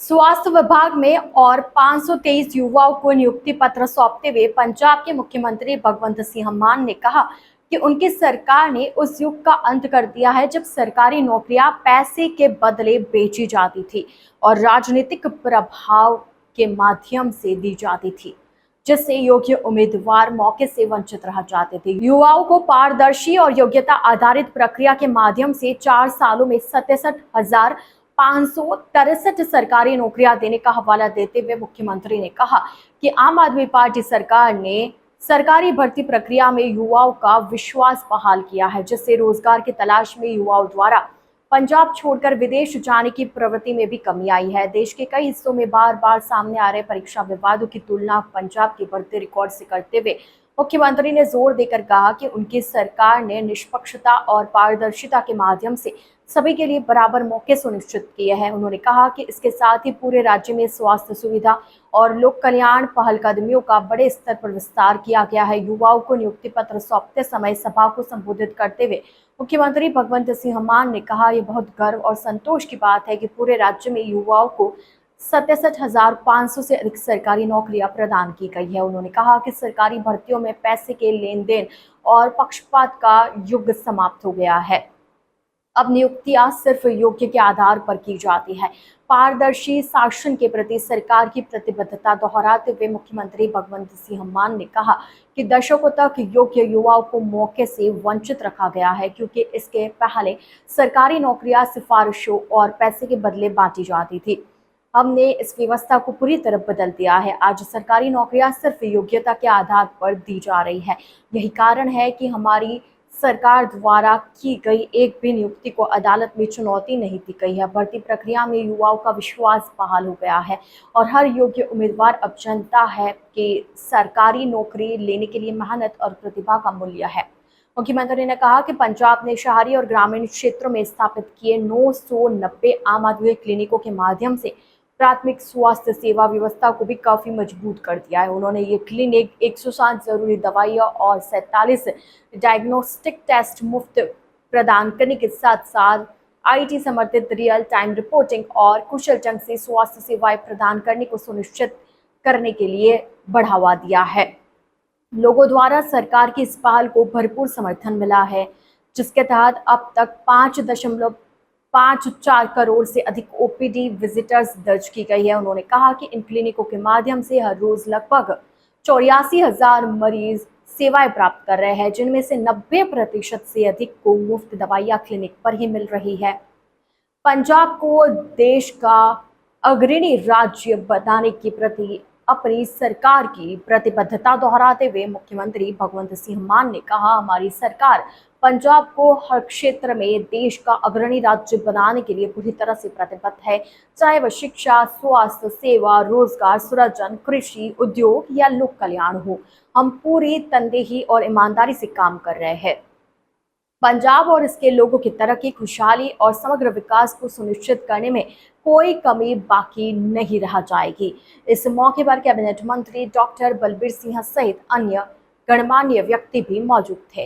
स्वास्थ्य विभाग में और 523 युवाओं को नियुक्ति पत्र सौंपते हुए पंजाब के मुख्यमंत्री भगवंत सिंह मान ने कहा कि उनकी सरकार ने उस युग का अंत कर दिया है जब सरकारी नौकरियां पैसे के बदले बेची जाती थी और राजनीतिक प्रभाव के माध्यम से दी जाती थी, जिससे योग्य उम्मीदवार मौके से वंचित रह जाते थे। युवाओं को पारदर्शी और योग्यता आधारित प्रक्रिया के माध्यम से 4 सालों में 67,563 सरकारी नौकरियां देने का हवाला देते हुए मुख्यमंत्री ने कहा कि आम आदमी पार्टी सरकार ने सरकारी भर्ती प्रक्रिया में युवाओं का विश्वास बहाल किया है, जिससे रोजगार की तलाश में युवाओं द्वारा पंजाब छोड़कर विदेश जाने की प्रवृत्ति में भी कमी आई है। देश के कई हिस्सों में बार बार सामने आ रहे परीक्षा विवादों की तुलना पंजाब के बढ़ते रिकॉर्ड से करते हुए मुख्यमंत्री ने जोर देकर कहा कि उनकी सरकार ने निष्पक्षता और पारदर्शिता के माध्यम से सभी के लिए बराबर मौके सुनिश्चित किए हैं। उन्होंने कहा कि इसके साथ ही पूरे राज्य में स्वास्थ्य सुविधा और लोक कल्याण पहलकदमियों का बड़े स्तर पर विस्तार किया गया है। युवाओं को नियुक्ति पत्र सौंपते समय सभा को संबोधित करते हुए मुख्यमंत्री भगवंत सिंह मान ने कहा, यह बहुत गर्व और संतोष की बात है कि पूरे राज्य में युवाओं को 67,500 से अधिक सरकारी नौकरियां प्रदान की गई है। उन्होंने कहा कि सरकारी भर्तियों में पैसे के लेन देन और पक्षपात का युग समाप्त हो गया है। अब नियुक्तियां सिर्फ योग्य के आधार पर की जाती है। पारदर्शी शासन के प्रति सरकार की प्रतिबद्धता दोहराते हुए मुख्यमंत्री भगवंत सिंह मान ने कहा कि दशकों तक योग्य युवाओं को मौके से वंचित रखा गया है, क्योंकि इसके पहले सरकारी नौकरियां सिफारिशों और पैसे के बदले बांटी जाती थी। हमने इस व्यवस्था को पूरी तरह बदल दिया है। आज सरकारी नौकरियां सिर्फ योग्यता के आधार पर दी जा रही है। यही कारण है कि हमारी सरकार द्वारा की गई एक भी नियुक्ति को अदालत में चुनौती नहीं दी गई है। भर्ती प्रक्रिया में युवाओं का विश्वास बहाल हो गया है और हर योग्य उम्मीदवार अब जानता है कि सरकारी नौकरी लेने के लिए मेहनत और प्रतिभा का मूल्य है। मुख्यमंत्री ने कहा कि पंजाब ने शहरी और ग्रामीण क्षेत्रों में स्थापित किए 990 आम आदमी क्लिनिकों के माध्यम से प्राथमिक स्वास्थ्य सेवा व्यवस्था को भी काफी मजबूत कर दिया है। उन्होंने ये क्लिनिक 160 जरूरी दवाइयां और 47 डायग्नोस्टिक टेस्ट मुफ्त प्रदान करने के साथ साथ आईटी समर्थित रियल टाइम रिपोर्टिंग और कुशल ढंग से स्वास्थ्य सेवाएं प्रदान करने को सुनिश्चित करने के लिए बढ़ावा दिया है। लोगों द्वारा सरकार की इस पहल को भरपूर समर्थन मिला है, जिसके तहत अब तक 5.54 करोड़ से अधिक ओपीडी विजिटर्स दर्ज की गई है। उन्होंने कहा कि इन क्लिनिकों के माध्यम से हर रोज लगभग 84,000 मरीज सेवाएं प्राप्त कर रहे हैं, जिनमें से 90% से अधिक को मुफ्त दवाइयां क्लिनिक पर ही मिल रही है। पंजाब को देश का अग्रणी राज्य बनाने के प्रति अपनी सरकार की प्रतिबद्धता दोहराते हुए मुख्यमंत्री भगवंत सिंह मान ने कहा, हमारी सरकार पंजाब को हर क्षेत्र में देश का अग्रणी राज्य बनाने के लिए पूरी तरह से प्रतिबद्ध है, चाहे वह शिक्षा, स्वास्थ्य सेवा, रोजगार सृजन, कृषि, उद्योग या लोक कल्याण हो। हम पूरी तनदेही और ईमानदारी से काम कर रहे हैं। पंजाब और इसके लोगों की तरक्की, खुशहाली और समग्र विकास को सुनिश्चित करने में कोई कमी बाकी नहीं रह जाएगी। इस मौके पर कैबिनेट मंत्री डॉक्टर बलबीर सिंह सहित अन्य गणमान्य व्यक्ति भी मौजूद थे।